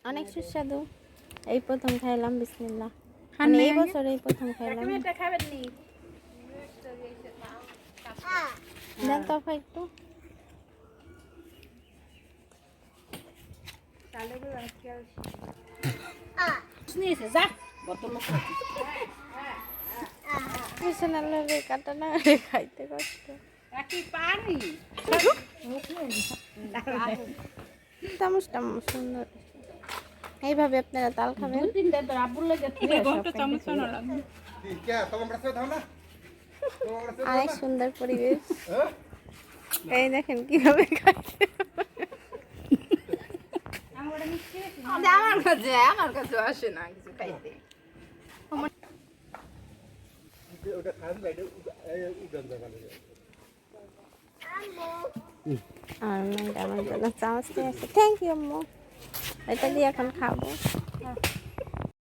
অনেক সুস্বাদু। এই প্রথম খাইলাম, বিসমিল্লাহ। মানে এই বছর এই প্রথম খাইলাম। দেন তো একটু কাটা না খাইতে কষ্ট। চামচ টামচ সুন্দর। এইভাবে আপনারা তাল খাবেন। অনেক সুন্দর পরিবেশ। এই দেখেন কিভাবে খাইছে। আমার কাছে আসে না কিছু খাইতে। আমার জন্য চামচ নিয়ে আসছে। থ্যাংক ইউ আম্মু। এটা দিয়ে এখন খাবো।